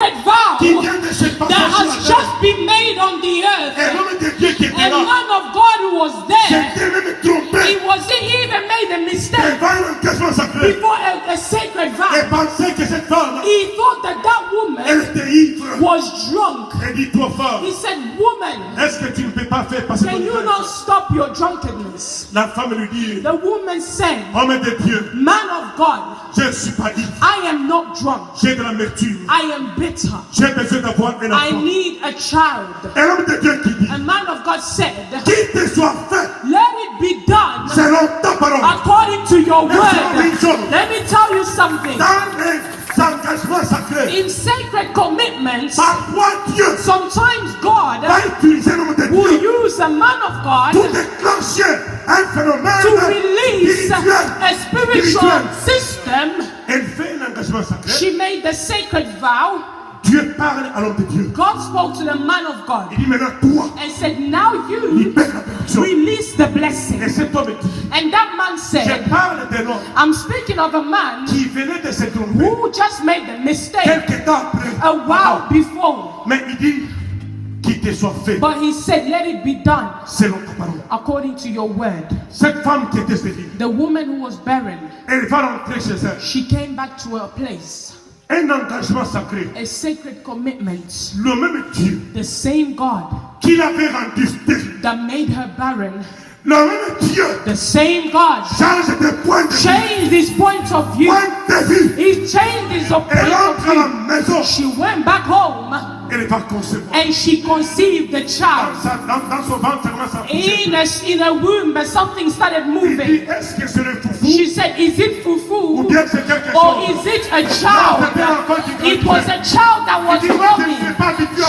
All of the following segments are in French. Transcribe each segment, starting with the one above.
sacred vow qui vient de se passer that sur la has terre. just been made on the Et earth. l'homme de Dieu qui était And là, man of God who was there, s'était même trompé he even made a mistake devant un engagement sacré. before a sacred Et vow. pensait que cette femme, He thought that elle woman était ivre. was drunk. Elle dit, toi femme, He said, woman, est-ce que tu ne peux pas faire passer ton can you ivresse? not stop your drunkenness? La femme lui dit, The woman said, homme de Dieu, man of God, je ne suis pas ivre. I am not drunk. J'ai de l'amertume. I am bitter. J'ai besoin d'avoir un I enfant. need a child. Et l'homme de Dieu qui dit, A man of God said, qu'il te soit fait let it be done selon ta parole. according to your word. Let's go. Let me tell you something. Dans les engagements sacrés, In sacred commitments, parfois Dieu sometimes God va utiliser l'homme de will Dieu use a man of pour God déclencher un phénomène to release spirituel. a spiritual system. Elle fait un engagement sacré. She made the sacred vow. Dieu parle à l'homme de Dieu. God spoke to the man of God Il dit maintenant toi, and said, now you libère la bénédiction. release the blessing. Et cet homme dit, And that man je said, parle d'un homme I'm speaking of a man qui venait de se tromper who just made the mistake quelques temps après. a while before. Mais il dit qu'il te soit fait But he said, let it be done selon ta parole. according to your word. Cette femme qui était stérile, The woman who was barren, elle va rentrer chez elle. she came back to her place. Un engagement sacré. A sacred commitment. Le même Dieu The same God qui l'avait rendu stérile. that made her barren. Le même Dieu The same God change de point de vue. changed his point of view. Point de vue. He changed his point Elle of entre à la view. maison. She went back home Elle va concevoir. and she conceived the child. Dans son ventre, ça commence à bouger. In her womb, but something started Il dit, moving. est-ce que c'est le foufou? She said, is it Ou fufu bien c'est quelque or chose? is it a child? It was a child that was growing.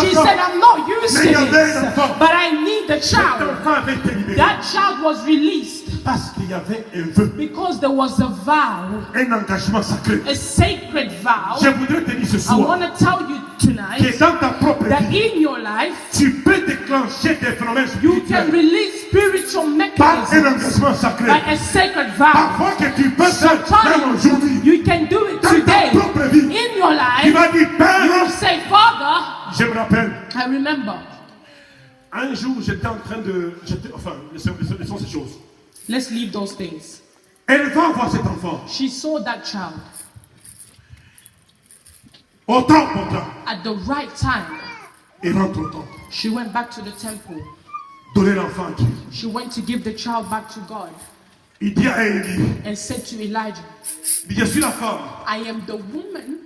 She said, I'm not used to this, but I need the Cet child. enfant avait été libéré. That child was released Parce qu'il y avait un vœu, because there was a vow, un engagement sacré. a sacred vow. Je voudrais te dire ce I soir want to tell you que tonight dans ta propre that vie, in your life, tu peux déclencher des phénomènes you can spirituels release spiritual par un mechanisms engagement sacré. by a sacred vow. Parfois que tu peux faire même Sometimes aujourd'hui. you can do it Dans ta today propre vie, in your tu life. vas dire, You Père, say, Father, je me rappelle, I remember. un jour j'étais en train de... Enfin, laissons ces choses. Let's leave those things. Elle va voir cet enfant. She saw that child Au temps pourtant. at the right time. Et rentre au temps. She went back to the temple. Donner l'enfant à Dieu. She went to give the child back to God Il dit à Élie, and said to Elijah, il dit, je suis la femme I am the woman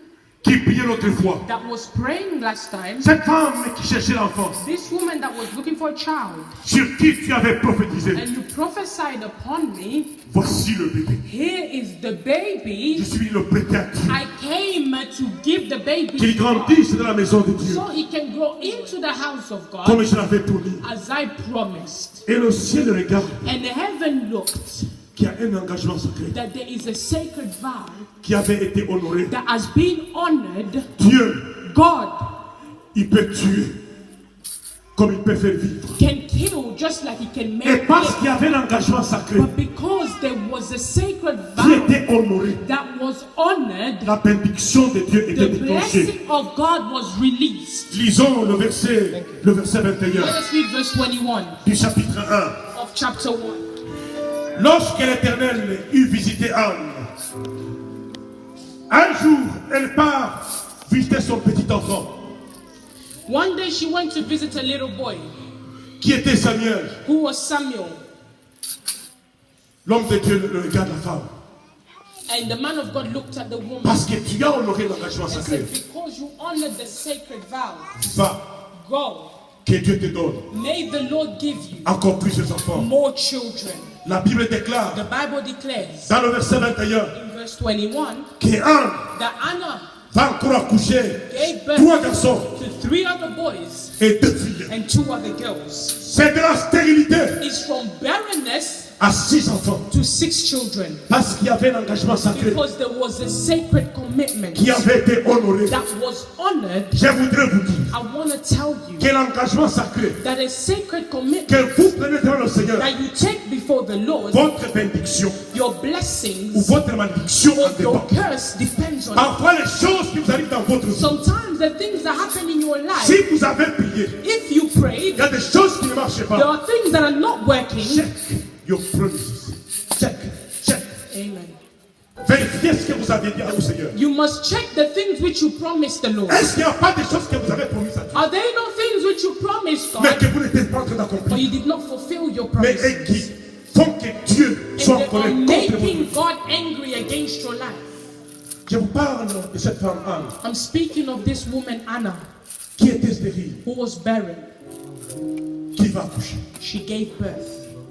qui priait l'autre fois. that was praying last time. Cette femme qui cherchait l'enfant, This woman that was looking for a child. sur qui tu avais prophétisé. And you prophesied upon me, Voici le bébé. here is the Je baby. suis le prêté à Dieu. I came to give the baby Qu'il to God grandisse dans la maison de Dieu. so he can grow into the house of God Comme je l'avais promis. as I promised. Et le ciel regarde And heaven looked qu'il y a un engagement sacré that there is a sacred vow qui avait été honoré. that has been honored. Dieu, God il peut tuer comme il peut faire vivre. can kill just like he can Et make parce live. qu'il y avait un engagement sacré But because there was a sacred qui vow était honoré, that was honored, la bénédiction de Dieu était the déclenchée. blessing of God was released. Lisons le verset 21 Let us read verse 21 du chapitre 1. of chapter 1. Lorsque l'Éternel eut visité Anne, un jour, elle part visiter son petit enfant, One day she went to visit a little boy qui était Samuel. who was Samuel. L'homme de Dieu le regarde la femme. And the man of God looked at the woman Parce que tu as honoré l'engagement and sacré. said, because you honored the sacred vow, Va, go. que Dieu te donne May the Lord give you encore plus d'enfants. more children. La Bible déclare The Bible declares dans le verset 21 in verse 21 que Anne that Anna va encore accoucher gave 3 birth garçons to 3 other boys et 2 filles. and 2 other girls. C'est de la stérilité It's from barrenness à 6 enfants. To 6 children. Parce qu'il y avait un engagement sacré. Because there was a sacred commitment. Qui avait été honoré. That was honored. Je voudrais vous dire. I want to tell you. Que l'engagement sacré. That a sacred commitment. Que vous prenez devant le Seigneur. That you take before the Lord. Votre bénédiction. Your blessings. Ou votre malédiction en dépend. Your curse depends on. Parfois les choses qui vous arrivent dans votre vie. Sometimes the things that happen in your life. Si vous avez prié. If you prayed. Il y a des choses qui ne marchent pas. There are things that are not working. Check your promises. Check. Amen. Vérifiez ce que vous avez dit au Seigneur. You must check the things which you promised the Lord. Est-ce qu'il n'y a pas des choses que vous avez promises à Dieu? Are there no things which you promised God? Mais que vous n'êtes pas en train d'accomplir. But you did not fulfill your Mais promises. qui font que Dieu soit en colère contre vous. Making God angry against your life. Je vous parle de cette femme Anne. I'm speaking of this woman Anna. Qui était stérile. Who was barren. Qui va accoucher. She gave birth.